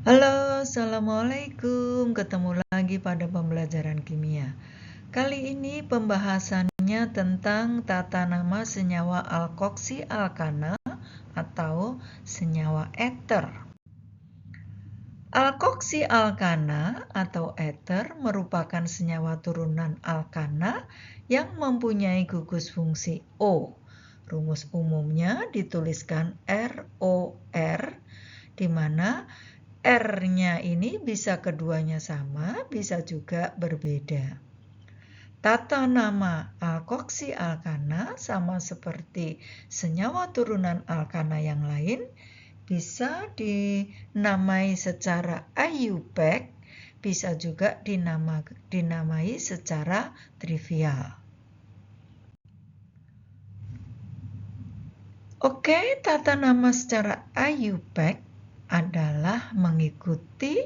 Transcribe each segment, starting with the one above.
Halo, Assalamualaikum. Ketemu lagi pada pembelajaran kimia. Kali ini pembahasannya tentang tata nama senyawa alkoksi alkana atau senyawa eter. Alkoksi alkana atau eter merupakan senyawa turunan alkana yang mempunyai gugus fungsi O. Rumus umumnya dituliskan ROR, di mana R-nya ini bisa keduanya sama, bisa juga berbeda. Tata nama alkoksi alkana sama seperti senyawa turunan alkana yang lain, bisa dinamai secara IUPAC, bisa juga dinamai secara trivial. Oke, tata nama secara IUPAC adalah mengikuti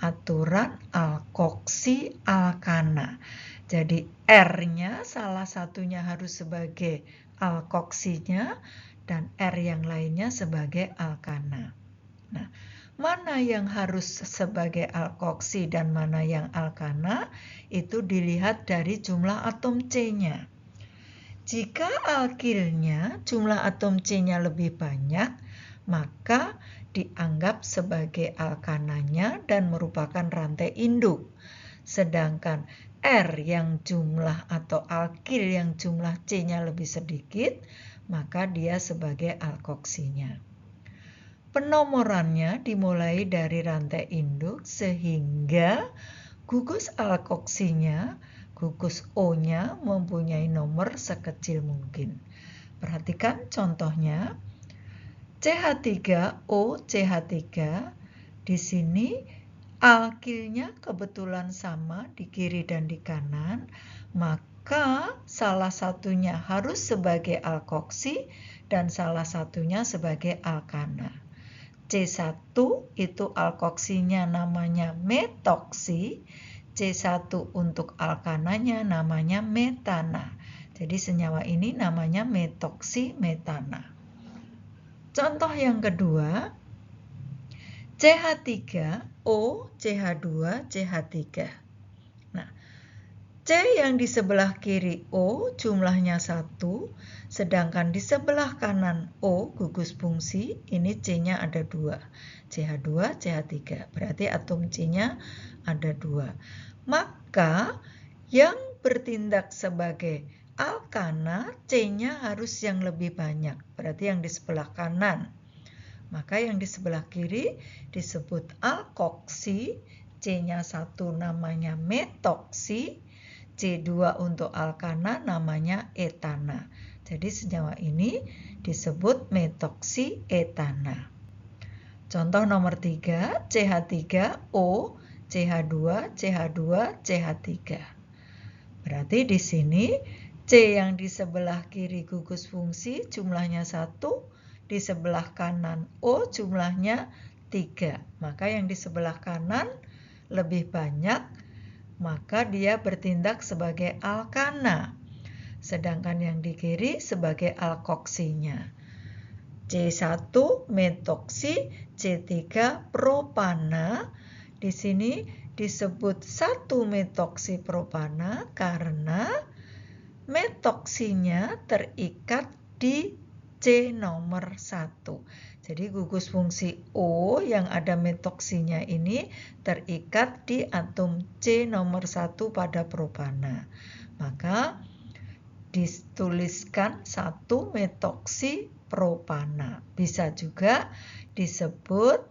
aturan alkoksi alkana. Jadi R-nya salah satunya harus sebagai alkoksinya dan R yang lainnya sebagai alkana. Nah, mana yang harus sebagai alkoksi dan mana yang alkana itu dilihat dari jumlah atom C-nya. Jika alkilnya jumlah atom C-nya lebih banyak, maka dianggap sebagai alkananya dan merupakan rantai induk. Sedangkan R yang jumlah atau alkil yang jumlah C-nya lebih sedikit, maka dia sebagai alkoksinya. Penomorannya dimulai dari rantai induk sehingga gugus alkoksinya, gugus O-nya mempunyai nomor sekecil mungkin. Perhatikan contohnya, CH3O CH3, di sini alkilnya kebetulan sama di kiri dan di kanan, maka salah satunya harus sebagai alkoksi dan salah satunya sebagai alkana. C1 itu alkoksinya namanya metoksi, C1 untuk alkananya namanya metana. Jadi senyawa ini namanya metoksi metana. Contoh yang kedua, CH3O CH2 CH3. Nah, C yang di sebelah kiri O jumlahnya 1, sedangkan di sebelah kanan O gugus fungsi ini C-nya ada 2. CH2, CH3. Berarti atom C-nya ada 2. Maka yang bertindak sebagai alkana C-nya harus yang lebih banyak. Berarti yang di sebelah kanan. Maka yang di sebelah kiri disebut alkoksi, C-nya 1 namanya metoksi, C2 untuk alkana namanya etana. Jadi senyawa ini disebut metoksi etana. Contoh nomor 3, CH3O, CH2, CH2, CH3. Berarti di sini C yang di sebelah kiri gugus fungsi jumlahnya 1, di sebelah kanan O jumlahnya 3. Maka yang di sebelah kanan lebih banyak, maka dia bertindak sebagai alkana. Sedangkan yang di kiri sebagai alkoksinya. C1 metoksi, C3 propana. Di sini disebut 1 metoksi propana karena metoksinya terikat di C nomor 1. Jadi gugus fungsi O yang ada metoksinya ini terikat di atom C nomor 1 pada propana. Maka dituliskan 1 metoksi propana. Bisa juga disebut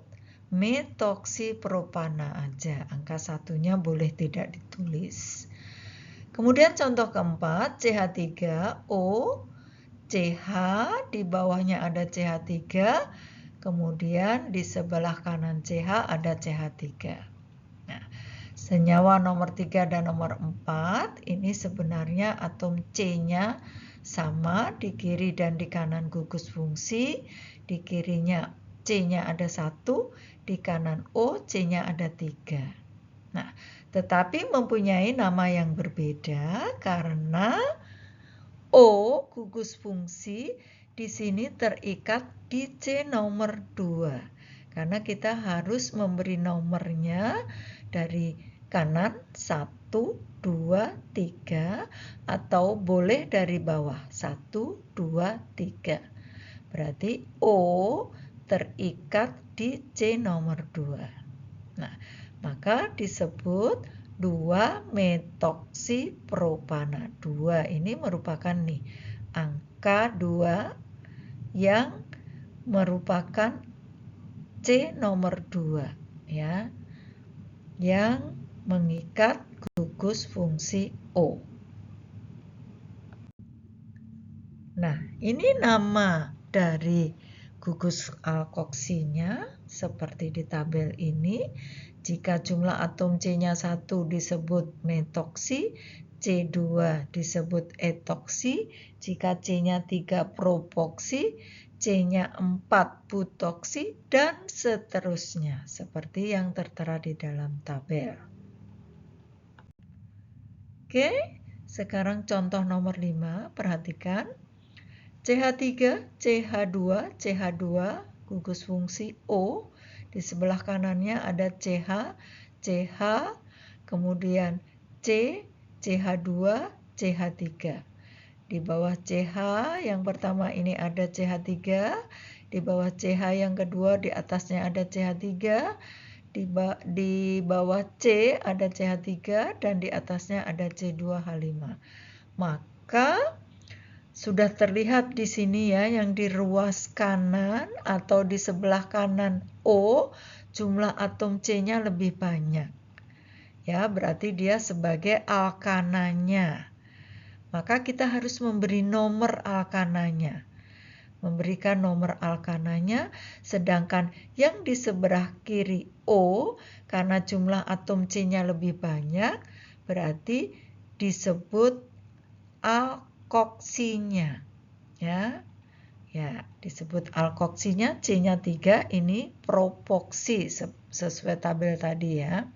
metoksi propana aja. Angka satunya boleh tidak ditulis. Kemudian contoh keempat, CH3O, CH, di bawahnya ada CH3, kemudian di sebelah kanan CH ada CH3. Nah, senyawa nomor 3 dan nomor 4, ini sebenarnya atom C-nya sama di kiri dan di kanan gugus fungsi. Di kirinya C-nya ada 1, di kanan O C-nya ada 3. Nah, tetapi mempunyai nama yang berbeda karena O gugus fungsi di sini terikat di C nomor 2. Karena kita harus memberi nomornya dari kanan 1, 2, 3 atau boleh dari bawah 1, 2, 3. Berarti O terikat di C nomor 2. Nah, maka disebut 2-metoksipropana. 2 ini merupakan angka 2 yang merupakan C nomor 2 ya, yang mengikat gugus fungsi O. Nah, ini nama dari gugus alkoksinya seperti di tabel ini. Jika jumlah atom C-nya 1 disebut metoksi, C2 disebut etoksi, jika C-nya 3 propoksi, C-nya 4 butoksi, dan seterusnya, seperti yang tertera di dalam tabel. Oke, sekarang contoh nomor 5, perhatikan. CH3, CH2, CH2, gugus fungsi O. Di sebelah kanannya ada CH, CH, kemudian C, CH2, CH3. Di bawah CH yang pertama ini ada CH3, di bawah CH yang kedua di atasnya ada CH3, di bawah C ada CH3 dan di atasnya ada C2H5. Maka sudah terlihat di sini ya, yang di ruas kanan atau di sebelah kanan O, jumlah atom C-nya lebih banyak. Ya, berarti dia sebagai alkananya. Maka kita harus memberi nomor alkananya. Memberikan nomor alkananya, sedangkan yang di sebelah kiri O, karena jumlah atom C-nya lebih banyak, berarti disebut alkoksinya. Ya, disebut alkoksinya, C-nya 3, ini propoksi sesuai tabel tadi ya.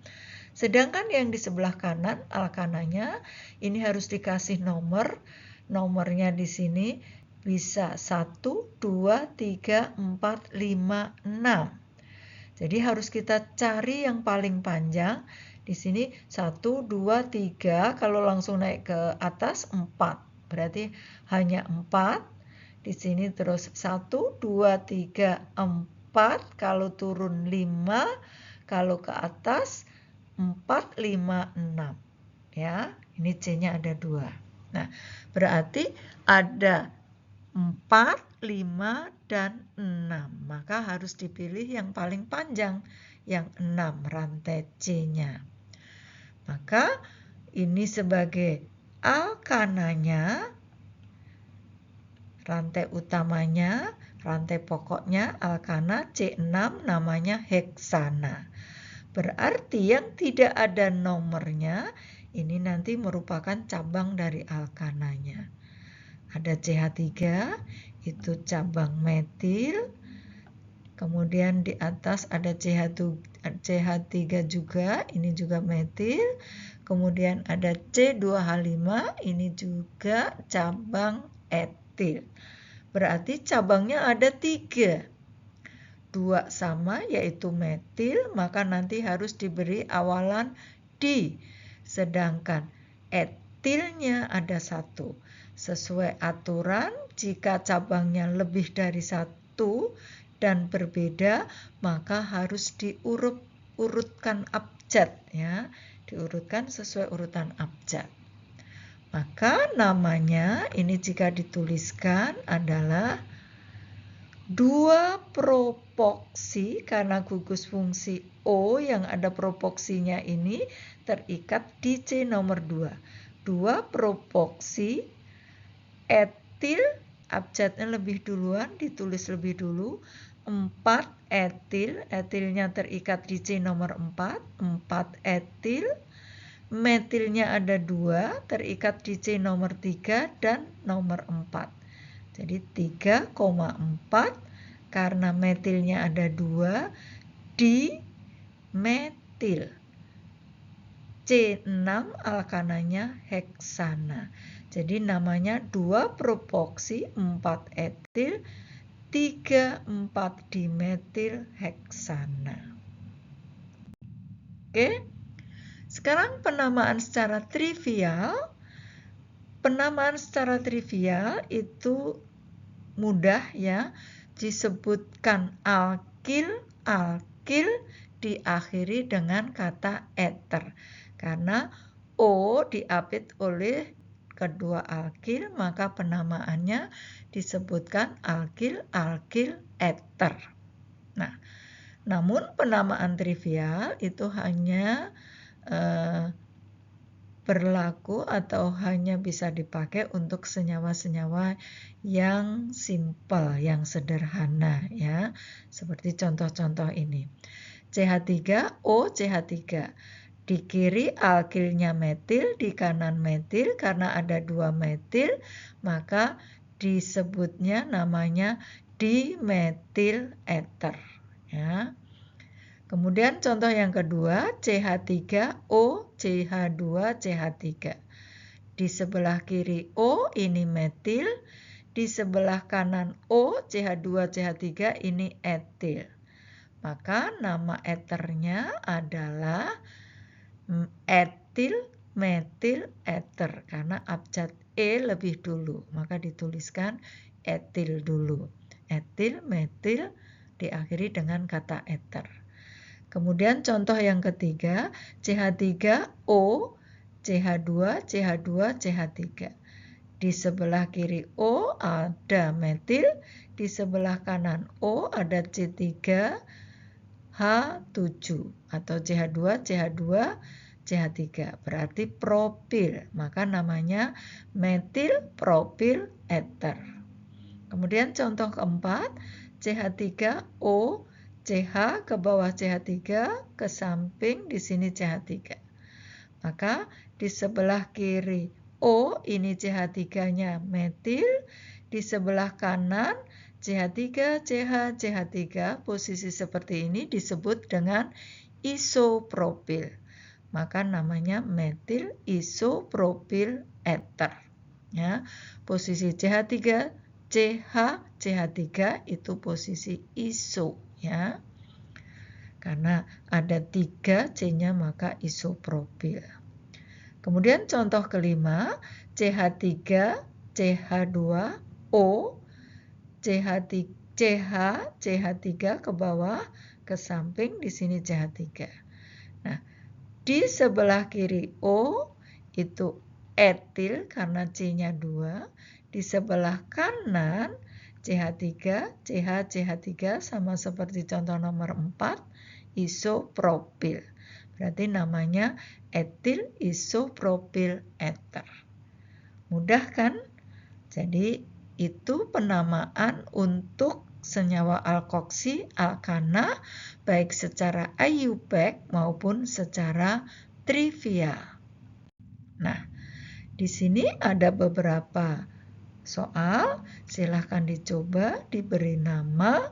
Sedangkan yang di sebelah kanan alkananya ini harus dikasih nomor. Nomornya di sini bisa 1, 2, 3, 4, 5, 6. Jadi harus kita cari yang paling panjang. Di sini 1, 2, 3, kalau langsung naik ke atas 4. Berarti hanya 4. Di sini terus 1, 2, 3, 4. Kalau turun 5, kalau ke atas 4, 5, 6. Ya, ini C-nya ada 2. Nah, berarti ada 4, 5, dan 6. Maka harus dipilih yang paling panjang, yang 6 rantai C-nya. Maka ini sebagai alkananya, rantai utamanya, rantai pokoknya alkana C6 namanya heksana. Berarti yang tidak ada nomornya ini nanti merupakan cabang dari alkananya. Ada CH3, itu cabang metil. Kemudian di atas ada CH3 juga, ini juga metil. Kemudian ada C2H5, ini juga cabang etil. Berarti cabangnya ada 3. 2 sama yaitu metil, maka nanti harus diberi awalan di. Sedangkan etilnya ada 1. Sesuai aturan, jika cabangnya lebih dari 1 dan berbeda, maka harus diurutkan abjad ya. Diurutkan sesuai urutan abjad. Maka namanya ini jika dituliskan adalah 2 propoksi, karena gugus fungsi O yang ada propoksinya ini terikat di C nomor 2. 2 propoksi etil, abjadnya lebih duluan, ditulis lebih dulu. 4 etil, etilnya terikat di C nomor 4. 4 etil, metilnya ada 2, terikat di C nomor 3 dan nomor 4. Jadi 3,4 karena metilnya ada 2 di metil. C6 alkananya heksana. Jadi namanya 2 propoksi 4 etil 3,4-dimetilheksana. Oke. Sekarang penamaan secara trivial. Penamaan secara trivial itu mudah ya. Disebutkan alkil diakhiri dengan kata eter. Karena O diapit oleh kedua alkil, maka penamaannya disebutkan alkil eter. Nah, namun penamaan trivial itu hanya berlaku atau hanya bisa dipakai untuk senyawa-senyawa yang simple, yang sederhana ya. Seperti contoh-contoh ini. CH3O CH3. Di kiri alkilnya metil, di kanan metil. Karena ada 2 metil, maka disebutnya namanya dimetil eter ya. Kemudian contoh yang kedua, CH3O, CH2, CH3. Di sebelah kiri O ini metil, di sebelah kanan O, CH2, CH3 ini etil. Maka nama eternya adalah etil metil eter karena abjad E lebih dulu, maka dituliskan etil dulu. Etil metil diakhiri dengan kata eter. Kemudian contoh yang ketiga, CH3O, CH2, CH2, CH3. Di sebelah kiri O ada metil, di sebelah kanan O ada C3H7 atau CH2, CH2, CH3. Berarti propil, maka namanya metil propil eter. Kemudian contoh keempat, CH3O, CH ke bawah CH3, ke samping di sini CH3. Maka di sebelah kiri O ini CH3-nya metil, di sebelah kanan CH3, CH, CH3. Posisi seperti ini disebut dengan isopropil. Maka namanya metil isopropil eter. Ya, posisi CH3, CH, CH3 itu posisi iso ya. Karena ada 3 C-nya maka isopropil. Kemudian contoh kelima, CH3, CH2O, CH3 ke bawah, ke samping di sini CH3. Nah, di sebelah kiri O itu etil karena C-nya 2. Di sebelah kanan CH3, CH, CH3 sama seperti contoh nomor 4, isopropil. Berarti namanya etil isopropil eter. Mudah kan? Jadi itu penamaan untuk senyawa alkoksi, alkana, baik secara IUPAC maupun secara trivial. Nah, di sini ada beberapa soal, silahkan dicoba, diberi nama.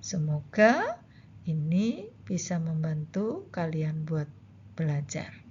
Semoga ini bisa membantu kalian buat belajar.